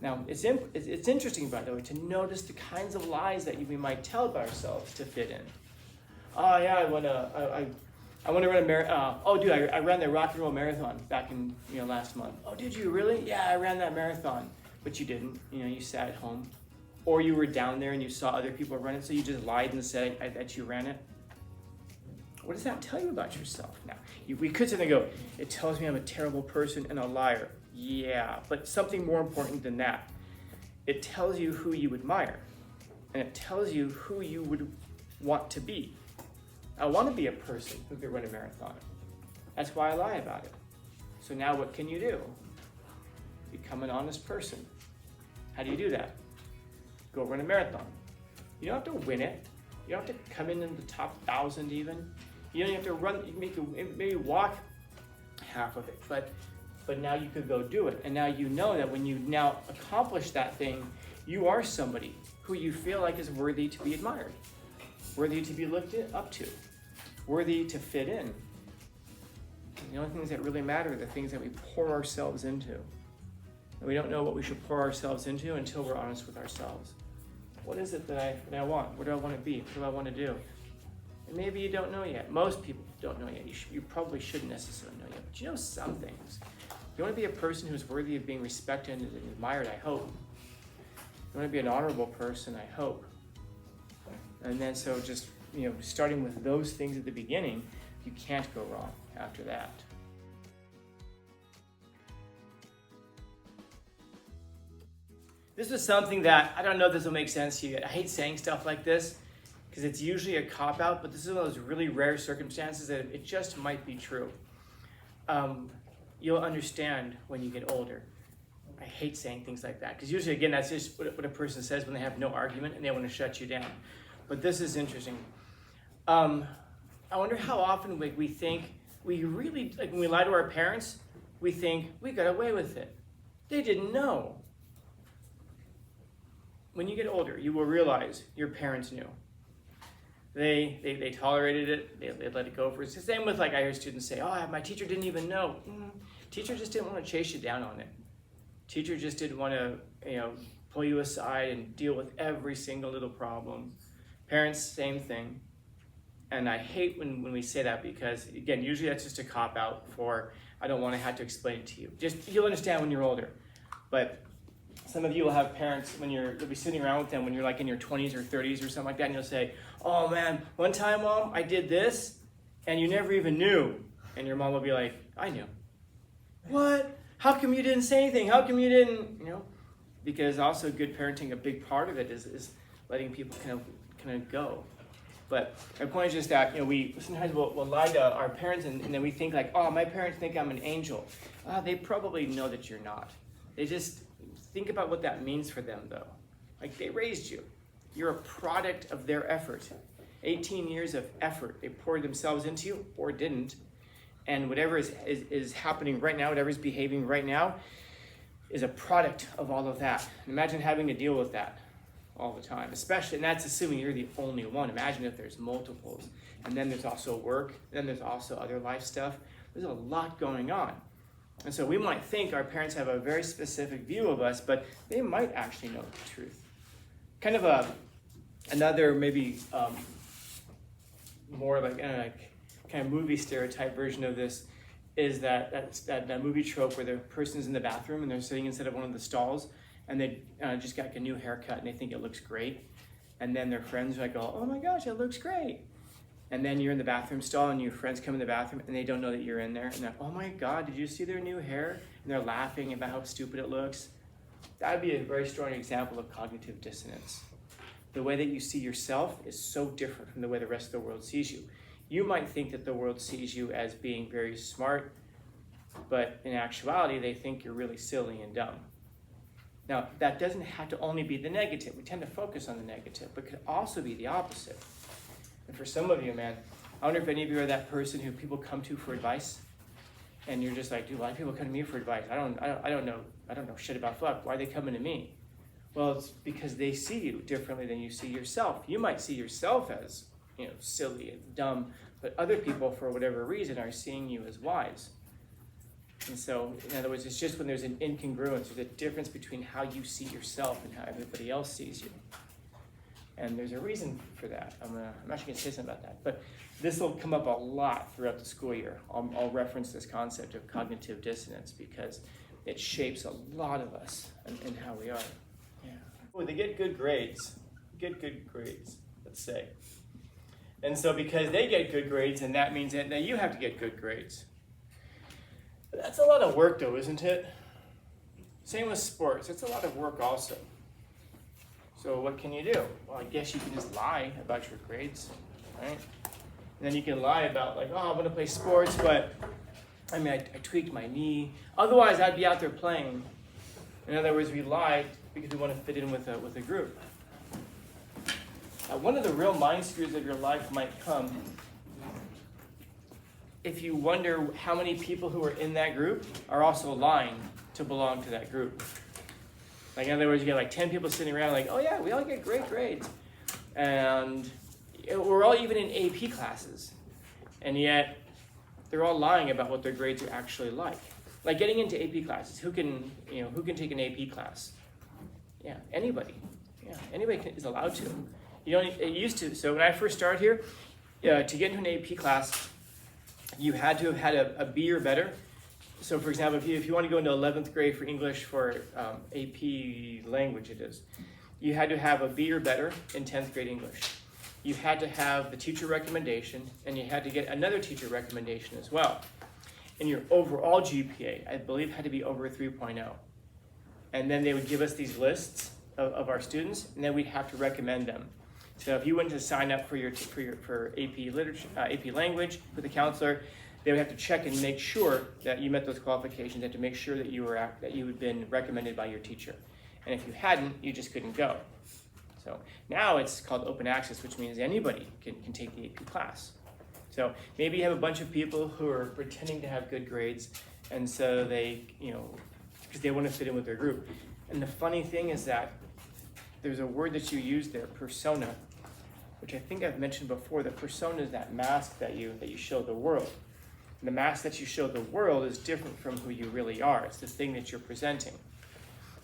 Now, it's interesting, by the way, to notice the kinds of lies that we might tell about ourselves to fit in. Oh yeah, I want to run a marathon. Oh, dude, I ran the rock and roll marathon back in last month. Oh, did you really? Yeah, I ran that marathon, but you didn't. You sat at home, or you were down there and you saw other people run it, so you just lied and said that you ran it. What does that tell you about yourself? Now, we could sit and go, it tells me I'm a terrible person and a liar. Yeah, but something more important than that. It tells you who you admire, and it tells you who you would want to be. I want to be a person who could run a marathon. That's why I lie about it. So now what can you do? Become an honest person. How do you do that? Go run a marathon. You don't have to win it. You don't have to come in the top 1,000 even. You don't have to run, maybe walk half of it, but now you could go do it. And now you know that when you now accomplish that thing, you are somebody who you feel like is worthy to be admired, worthy to be looked up to, worthy to fit in. The only things that really matter are the things that we pour ourselves into. And we don't know what we should pour ourselves into until we're honest with ourselves. What is it that I want? What do I want to be? What do I want to do? And maybe you don't know yet. Most people don't know yet. You probably shouldn't necessarily know yet, but you know some things. You want to be a person who's worthy of being respected and admired, I hope. You want to be an honorable person, I hope. And then so just, starting with those things at the beginning, you can't go wrong after that. This is something that, I don't know if this will make sense to you. I hate saying stuff like this because it's usually a cop-out, but this is one of those really rare circumstances that it just might be true. You'll understand when you get older. I hate saying things like that because usually, again, that's just what a person says when they have no argument and they want to shut you down. But this is interesting. I wonder how often we think we really, like when we lie to our parents, we think we got away with it. They didn't know. When you get older, you will realize your parents knew. They tolerated it. They let it go for it. It's the same with, I hear students say, oh, my teacher didn't even know. Teacher just didn't want to chase you down on it. Teacher just didn't want to, pull you aside and deal with every single little problem. Parents, same thing. And I hate when we say that because, again, usually that's just a cop-out for, I don't want to have to explain it to you. You'll understand when you're older. But some of you will have parents you'll be sitting around with them when you're in your 20s or 30s or something like that, and you'll say, oh man, one time, Mom, I did this, and you never even knew. And your mom will be like, I knew. What? How come you didn't say anything? How come you didn't, Because also good parenting, a big part of it is letting people kind of go. But my point is just that, we sometimes we'll lie to our parents and then we think oh, my parents think I'm an angel. They probably know that you're not. They just think about what that means for them, though. They raised you. You're a product of their effort. 18 years of effort. They poured themselves into you or didn't. And whatever is happening right now, whatever is behaving right now, is a product of all of that. Imagine having to deal with that all the time, especially, and that's assuming you're the only one. Imagine if there's multiples. And then there's also work. Then there's also other life stuff. There's a lot going on. And so we might think our parents have a very specific view of us, but they might actually know the truth. Kind of another maybe more kind of movie stereotype version of this is that movie trope where the person's in the bathroom and they're sitting instead of one of the stalls and they just got a new haircut and they think it looks great. And then their friends are go, oh my gosh, it looks great. And then you're in the bathroom stall and your friends come in the bathroom and they don't know that you're in there. And they're, oh my God, did you see their new hair? And they're laughing about how stupid it looks. That would be a very strong example of cognitive dissonance. The way that you see yourself is so different from the way the rest of the world sees you. You might think that the world sees you as being very smart, but in actuality, they think you're really silly and dumb. Now, that doesn't have to only be the negative. We tend to focus on the negative, but it could also be the opposite. And for some of you, man, I wonder if any of you are that person who people come to for advice, and you're just like, dude, why do people come to me for advice? I don't know shit about fuck. Why are they coming to me? Well, it's because they see you differently than you see yourself. You might see yourself as, silly and dumb, but other people, for whatever reason, are seeing you as wise. And so, in other words, it's just when there's an incongruence, there's a difference between how you see yourself and how everybody else sees you. And there's a reason for that. I'm actually going to say something about that. But this will come up a lot throughout the school year. I'll reference this concept of cognitive dissonance because it shapes a lot of us in how we are. Yeah. Well, they get good grades, let's say. And so because they get good grades, and that means that you have to get good grades. But that's a lot of work though, isn't it? Same with sports, it's a lot of work also. So what can you do? Well, I guess you can just lie about your grades, right? And then you can lie about like, oh, I'm gonna play sports, but I mean, I tweaked my knee. Otherwise, I'd be out there playing. In other words, we lie because we want to fit in with a group. One of the real mind screws of your life might come if you wonder how many people who are in that group are also lying to belong to that group. Like, in other words, you get like 10 people sitting around like, oh yeah, we all get great grades. And we're all even in AP classes. And yet, they're all lying about what their grades are actually like. Like getting into AP classes, who can take an AP class? Yeah, anybody. Yeah, anybody is allowed to. It used to. So when I first started here, to get into an AP class, you had to have had a B or better. So for example, if you want to go into 11th grade for English for AP language it is, you had to have a B or better in 10th grade English. You had to have the teacher recommendation, and you had to get another teacher recommendation as well. And your overall GPA, I believe, had to be over 3.0. And then they would give us these lists of our students, and then we'd have to recommend them. So if you went to sign up for AP literature, AP language with a counselor, they would have to check and make sure that you met those qualifications. They had to make sure that you had been recommended by your teacher. And if you hadn't, you just couldn't go. So now it's called open access, which means anybody can take the AP class. So maybe you have a bunch of people who are pretending to have good grades, and so they, because they want to fit in with their group. And the funny thing is that there's a word that you use there, persona, which I think I've mentioned before. That persona is that mask that you show the world. And the mask that you show the world is different from who you really are. It's the thing that you're presenting.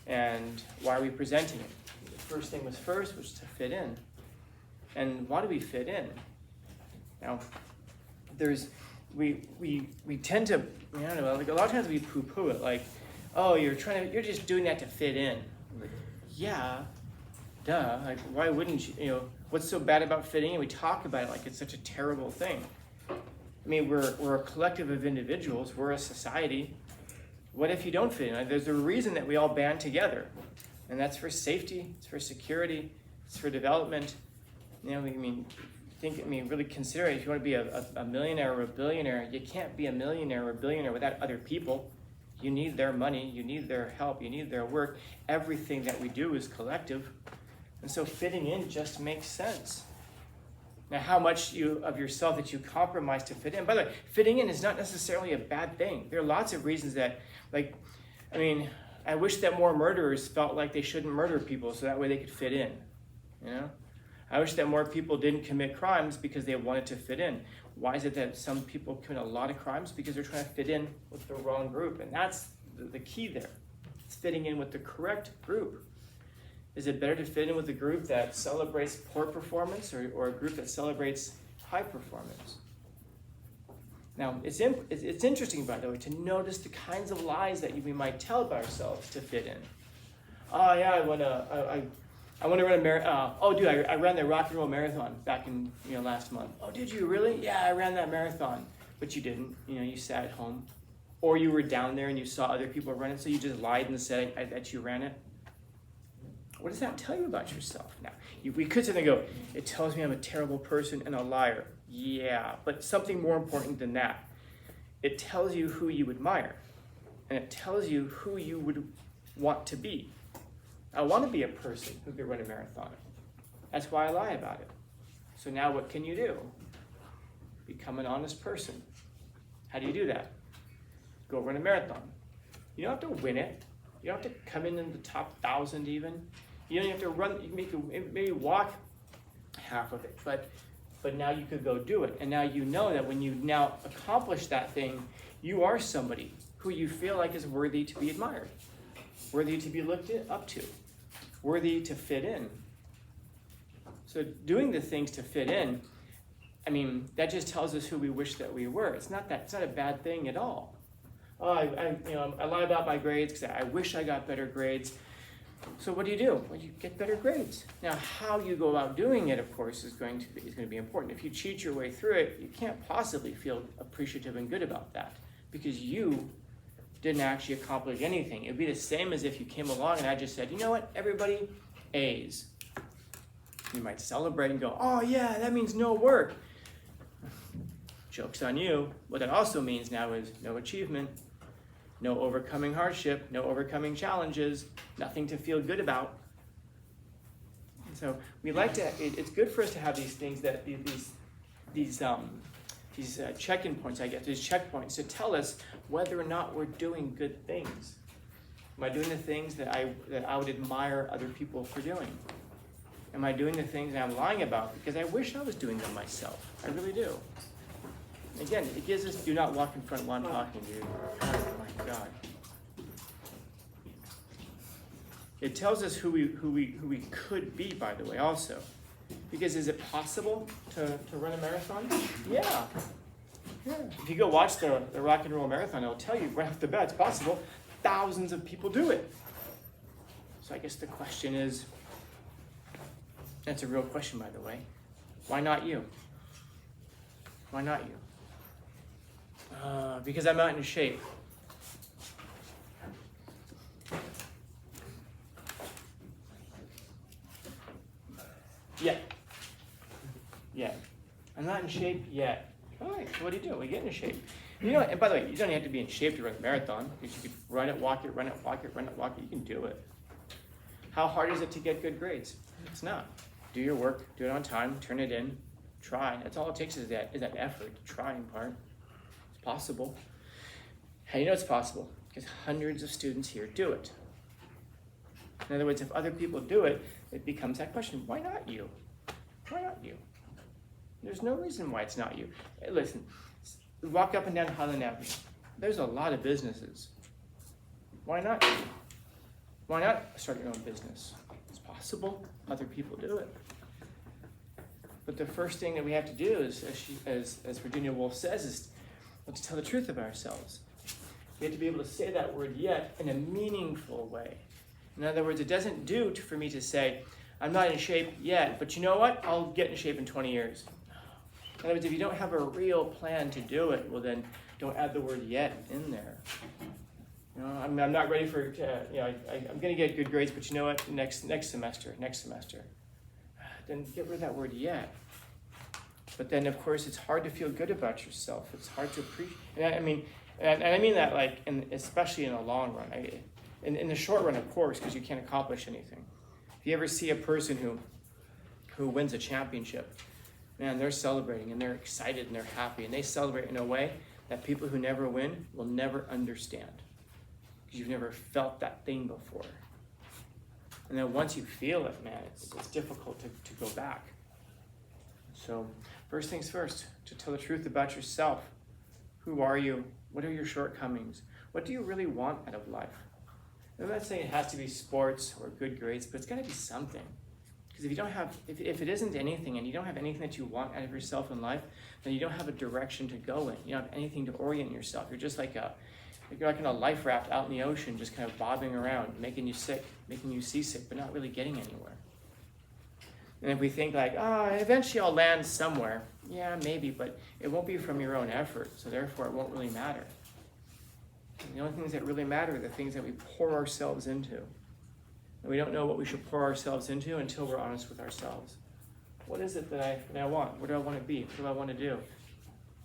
And why are we presenting it? The first thing was to fit in. And why do we fit in? Now, we tend to, I don't know, like a lot of times we poo-poo it, like, oh, you're just doing that to fit in. Like, yeah, duh. Like, why wouldn't you? What's so bad about fitting in? We talk about it like it's such a terrible thing. I mean, we're a collective of individuals. We're a society. What if you don't fit in? Like, there's a reason that we all band together, and that's for safety. It's for security. It's for development. Really consider it. If you want to be a millionaire or a billionaire, you can't be a millionaire or a billionaire without other people. You need their money. You need their help. You need their work. Everything that we do is collective. And so fitting in just makes sense. Now, how much of yourself that you compromise to fit in. By the way, fitting in is not necessarily a bad thing. There are lots of reasons that, I wish that more murderers felt like they shouldn't murder people so that way they could fit in, I wish that more people didn't commit crimes because they wanted to fit in. Why is it that some people commit a lot of crimes? Because they're trying to fit in with the wrong group. And that's the key there. It's fitting in with the correct group. Is it better to fit in with a group that celebrates poor performance or a group that celebrates high performance? Now, it's interesting, by the way, to notice the kinds of lies that we might tell about ourselves to fit in. Oh yeah, I want to run a marathon. Oh, dude, I ran the rock and roll marathon back in last month. Oh, did you really? Yeah, I ran that marathon, but you didn't. You sat at home, or you were down there and you saw other people run it, so you just lied and said that you ran it. What does that tell you about yourself? Now, we could sit there and go, it tells me I'm a terrible person and a liar. Yeah, but something more important than that. It tells you who you admire, and it tells you who you would want to be. I want to be a person who could run a marathon. That's why I lie about it. So now what can you do? Become an honest person. How do you do that? Go run a marathon. You don't have to win it. You don't have to come in the top 1,000 even. You don't have to run. You can maybe walk half of it, but now you could go do it. And now you know that when you now accomplish that thing, you are somebody who you feel like is worthy to be admired, worthy to be looked up to, worthy to fit in. So doing the things to fit in, I mean, that just tells us who we wish that we were. It's not a bad thing at all. Oh, I lie about my grades because I wish I got better grades. So what do? Well, you get better grades. Now, how you go about doing it, of course, is going to be important. If you cheat your way through it, you can't possibly feel appreciative and good about that because you didn't actually accomplish anything. It would be the same as if you came along and I just said, you know what, everybody, A's. You might celebrate and go, oh yeah, that means no work. Joke's on you. What that also means now is no achievement, no overcoming hardship, no overcoming challenges, nothing to feel good about. And so we like to, it's good for us to have these things that, these check-in points, I guess, these checkpoints to tell us whether or not we're doing good things. Am I doing the things that I would admire other people for doing? Am I doing the things that I'm lying about because I wish I was doing them myself? I really do. Again, it gives us, do not walk in front while I'm talking, dude. Oh my God. It tells us who we could be, by the way, also. Because is it possible to run a marathon? Yeah. If you go watch the Rock and Roll Marathon, it'll tell you right off the bat it's possible. Thousands of people do it. So I guess the question is, that's a real question, by the way. Why not you? Why not you? Because I'm not in shape. Yet. I'm not in shape yet. All right, so what do you do? We get in shape. You know, and by the way, you don't have to be in shape to run a marathon because you could run it, walk it, run it, walk it, run it, walk it. You can do it. How hard is it to get good grades? It's not. Do your work, do it on time, turn it in, try. That's all it takes is that effort, trying part. It's possible. How do you know it's possible? Because hundreds of students here do it. In other words, if other people do it, it becomes that question, why not you? Why not you? There's no reason why it's not you. Hey, listen, walk up and down Highland Avenue. There's a lot of businesses. Why not you? Why not start your own business? It's possible. Other people do it. But the first thing that we have to do is, as Virginia Woolf says, is to tell the truth about ourselves. We have to be able to say that word yet in a meaningful way. In other words, it doesn't do for me to say, I'm not in shape yet, but you know what? I'll get in shape in 20 years. In other words, if you don't have a real plan to do it, well then don't add the word yet in there. You know, I'm not ready for, I'm going to get good grades, but you know what? Next semester. Then get rid of that word yet. But then, of course, it's hard to feel good about yourself. It's hard to appreciate. And I mean that like, especially in the long run. In the short run, of course, because you can't accomplish anything. If you ever see a person who wins a championship, man, they're celebrating and they're excited and they're happy. And they celebrate in a way that people who never win will never understand. Because you've never felt that thing before. And then once you feel it, man, it's difficult to go back. So first things first, to tell the truth about yourself. Who are you? What are your shortcomings? What do you really want out of life? I'm not saying it has to be sports or good grades, but it's got to be something. Because if you don't have, if it isn't anything and you don't have anything that you want out of yourself in life, then you don't have a direction to go in. You don't have anything to orient yourself. You're just like you're like in a life raft out in the ocean, just kind of bobbing around, making you sick, making you seasick, but not really getting anywhere. And if we think like, eventually I'll land somewhere, yeah, maybe, but it won't be from your own effort, so therefore it won't really matter. And the only things that really matter are the things that we pour ourselves into. And we don't know what we should pour ourselves into until we're honest with ourselves. What is it that I want? What do I want to be? What do I want to do?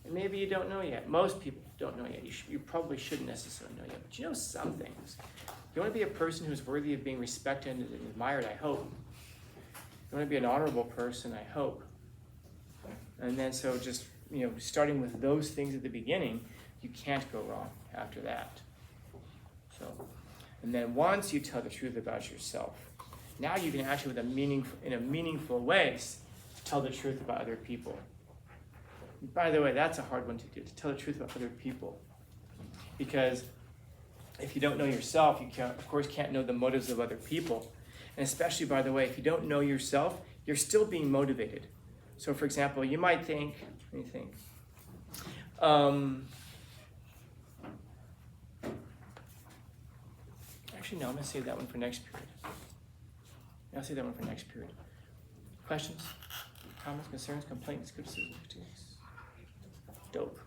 And maybe you don't know yet. Most people don't know yet. You probably shouldn't necessarily know yet, but you know some things. You want to be a person who's worthy of being respected and admired, I hope. You want to be an honorable person, I hope. And then so just, starting with those things at the beginning, you can't go wrong after that. So, and then once you tell the truth about yourself, now you can actually, in a meaningful way, tell the truth about other people. By the way, that's a hard one to do, to tell the truth about other people. Because if you don't know yourself, you can't, of course, can't know the motives of other people. And especially, by the way, if you don't know yourself, you're still being motivated. So, for example, you might think, let me think. Actually, no, I'm going to save that one for next period. I'll save that one for next period. Questions, comments, concerns, complaints, criticisms? Dope.